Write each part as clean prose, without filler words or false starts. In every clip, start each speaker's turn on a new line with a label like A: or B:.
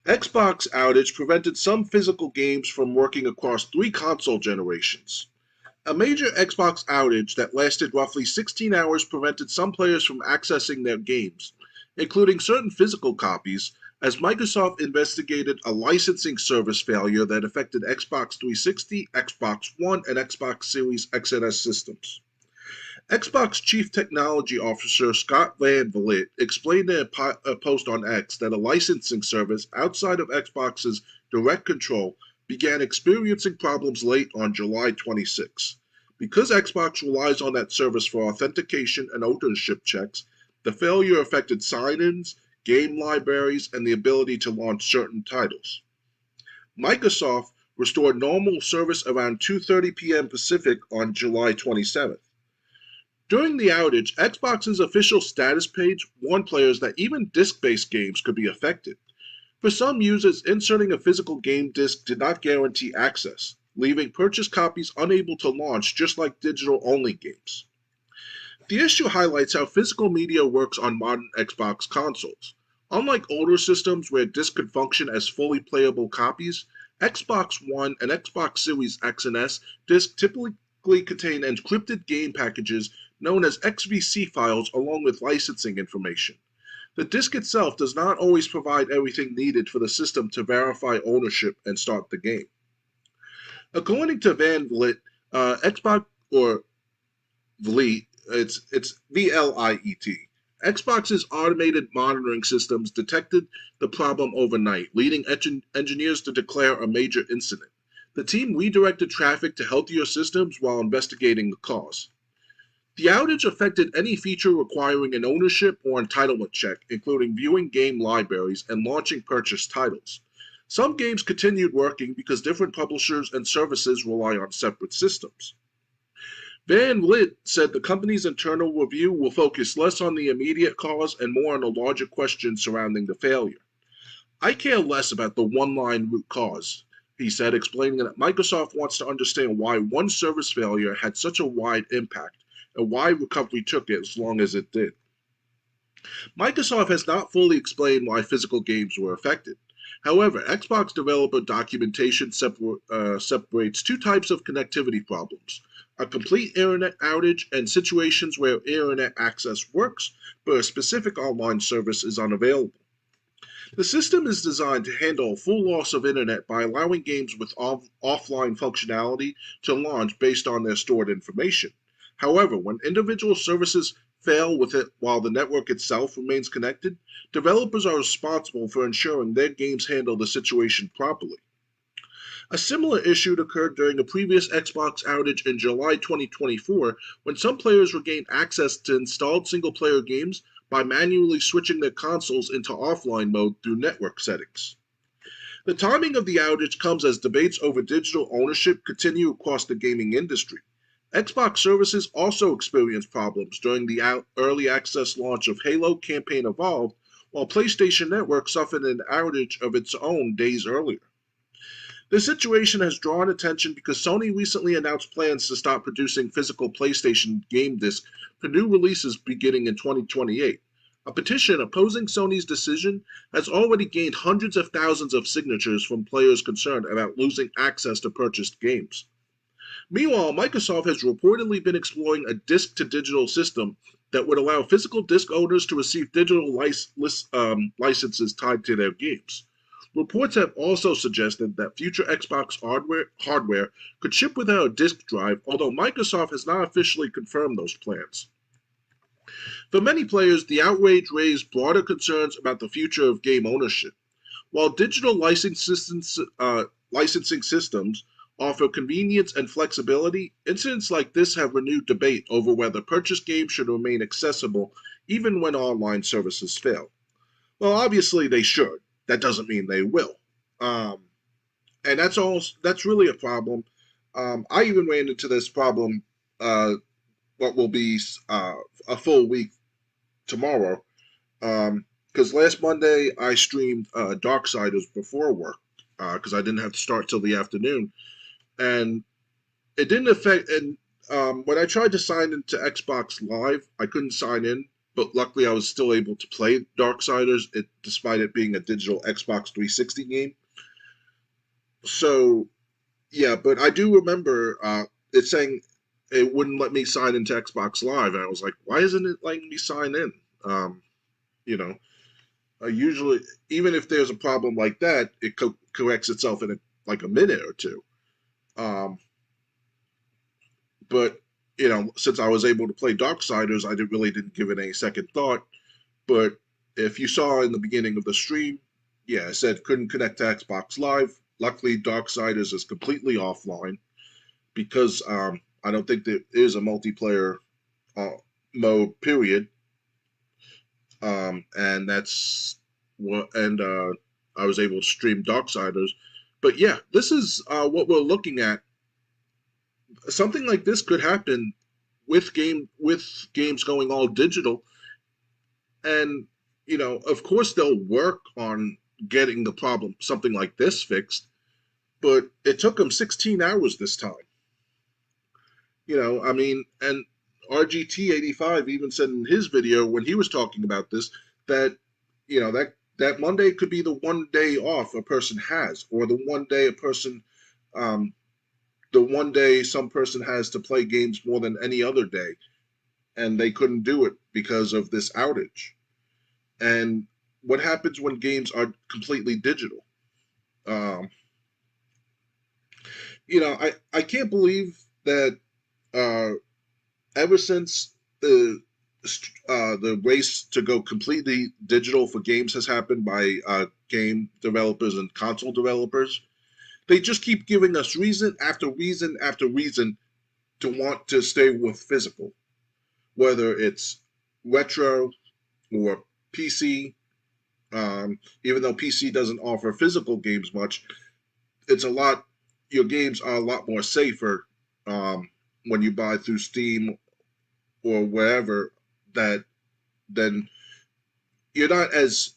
A: Xbox outage prevented some physical games from working across 3 console generations. A major Xbox outage that lasted roughly 16 hours prevented some players from accessing their games, including certain physical copies, as Microsoft investigated a licensing service failure that affected Xbox 360, Xbox One, and Xbox Series XS systems. Xbox Chief Technology Officer Scott Van Vliet explained in a post on X that a licensing service outside of Xbox's direct control began experiencing problems late on July 26. Because Xbox relies on that service for authentication and ownership checks, the failure affected sign-ins, game libraries, and the ability to launch certain titles. Microsoft restored normal service around 2:30 p.m. Pacific on July 27th. During the outage, Xbox's official status page warned players that even disc-based games could be affected. For some users, inserting a physical game disc did not guarantee access, leaving purchased copies unable to launch just like digital-only games. The issue highlights how physical media works on modern Xbox consoles. Unlike older systems where discs could function as fully playable copies, Xbox One and Xbox Series X and S discs typically contain encrypted game packages known as XVC files along with licensing information. The disk itself does not always provide everything needed for the system to verify ownership and start the game. According to Van Vliet, Xbox or Vliet, it's VLIET. Xbox's automated monitoring systems detected the problem overnight, leading engineers to declare a major incident. The team redirected traffic to healthier systems while investigating the cause. The outage affected any feature requiring an ownership or entitlement check, including viewing game libraries and launching purchased titles. Some games continued working because different publishers and services rely on separate systems. Van Lith said the company's internal review will focus less on the immediate cause and more on the larger questions surrounding the failure. I care less about the one-line root cause, he said, explaining that Microsoft wants to understand why one service failure had such a wide impact and why recovery took as long as it did. Microsoft has not fully explained why physical games were affected. However, Xbox developer documentation separates 2 types of connectivity problems: a complete internet outage and situations where internet access works, but a specific online service is unavailable. The system is designed to handle a full loss of internet by allowing games with offline functionality to launch based on their stored information. However, when individual services fail with it while the network itself remains connected, developers are responsible for ensuring their games handle the situation properly. A similar issue occurred during a previous Xbox outage in July 2024 when some players regained access to installed single-player games by manually switching their consoles into offline mode through network settings. The timing of the outage comes as debates over digital ownership continue across the gaming industry. Xbox services also experienced problems during the early access launch of Halo Campaign Evolved, while PlayStation Network suffered an outage of its own days earlier. The situation has drawn attention because Sony recently announced plans to stop producing physical PlayStation game discs for new releases beginning in 2028. A petition opposing Sony's decision has already gained hundreds of thousands of signatures from players concerned about losing access to purchased games. Meanwhile, Microsoft has reportedly been exploring a disc-to-digital system that would allow physical disc owners to receive digital licenses tied to their games. Reports have also suggested that future Xbox hardware could ship without a disk drive, although Microsoft has not officially confirmed those plans. For many players, the outrage raised broader concerns about the future of game ownership. While digital licensing systems offer convenience and flexibility, incidents like this have renewed debate over whether purchased games should remain accessible even when online services fail. Well, obviously they should. That doesn't mean they will. And that's really a problem. I even ran into this problem what will be a full week tomorrow. Because last Monday I streamed Darksiders before work because I didn't have to start till the afternoon. And it didn't affect. And when I tried to sign into Xbox Live, I couldn't sign in but luckily I was still able to play Darksiders, despite it being a digital Xbox 360 game. So yeah, but I do remember it saying it wouldn't let me sign into Xbox Live, and I was like, why isn't it letting me sign in? Um, you know, usually, even if there's a problem like that, it corrects itself in like a minute or two. Um, but since I was able to play Darksiders, I didn't give it any second thought. But if you saw in the beginning of the stream, yeah, I said couldn't connect to Xbox Live. Luckily, Darksiders is completely offline because I don't think there is a multiplayer uh, mode. Period. And that's what. And I was able to stream Darksiders. But yeah, this is what we're looking at. Something like this could happen with games going all digital, and of course they'll work on getting the problem something like this fixed, but it took them 16 hours this time. I mean, and RGT85 even said in his video when he was talking about this that that Monday could be the one day off a person has, or the one day um, the one day some person has to play games more than any other day, and they couldn't do it because of this outage. And what happens when games are completely digital? Um, I can't believe that uh, ever since the race to go completely digital for games has happened by game developers and console developers, they just keep giving us reason after reason after reason to want to stay with physical, whether it's retro or PC. Even though PC doesn't offer physical games much, it's a lot. Your games are a lot more safer when you buy through Steam or wherever. That then you're not as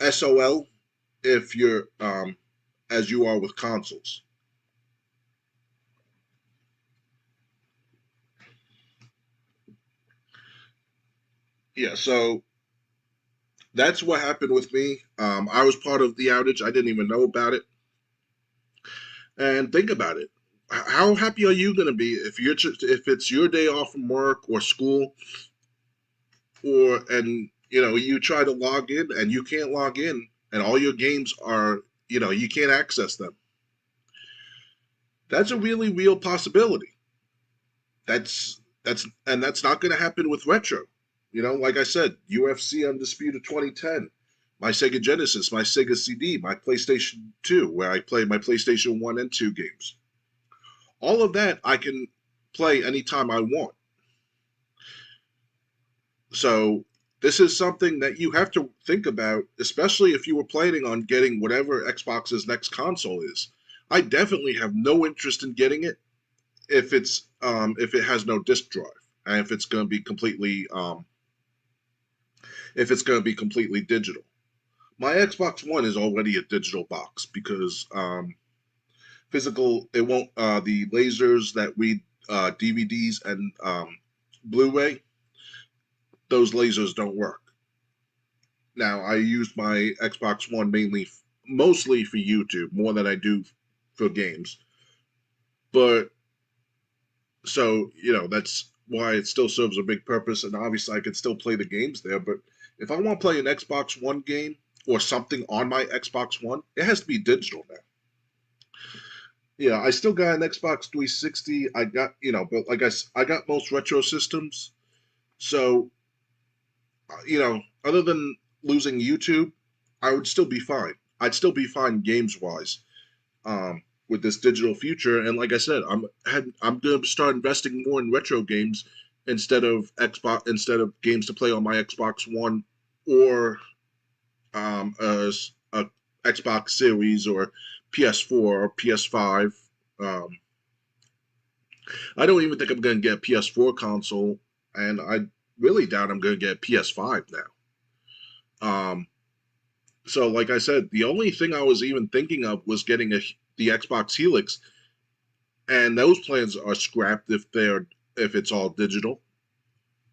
A: SOL if you're as you are with consoles. Yeah, so that's what happened with me. I was part of the outage. I didn't even know about it. And think about it. How happy are you going to be if it's your day off from work or school, and you try to log in and you can't log in, and all your games are you can't access them? That's a really real possibility. That's not going to happen with retro. Like I said, UFC Undisputed 2010, my Sega Genesis, my Sega CD, my PlayStation 2, where I play my PlayStation 1 and 2 games. All of that I can play anytime I want. So this is something that you have to think about, especially if you were planning on getting whatever Xbox's next console is. I definitely have no interest in getting it if it has no disk drive, and if it's going to be completely digital. My Xbox One is already a digital box because physical it won't the lasers that read DVDs and Blu-ray, those lasers don't work. Now I use my Xbox One mostly for YouTube more than I do for games, but so that's why it still serves a big purpose, and obviously I can still play the games there. But if I want to play an Xbox One game or something on my Xbox One, it has to be digital now. Yeah, I still got an Xbox 360. I got but like I got most retro systems, so other than losing YouTube, I would still be fine. I'd still be fine games wise. With this digital future. And like I said, I'm going to start investing more in retro games instead of games to play on my Xbox One or a Xbox Series or PS4 or PS5. Um, I don't even think I'm going to get a PS4 console, and I really doubt I'm going to get a PS5 now. So, like I said, the only thing I was even thinking of was getting the Xbox Helix, and those plans are scrapped if it's all digital.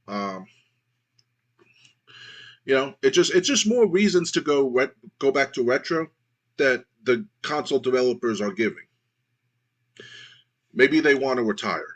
A: Um, It's just more reasons to go back to retro that the console developers are giving. Maybe they want to retire.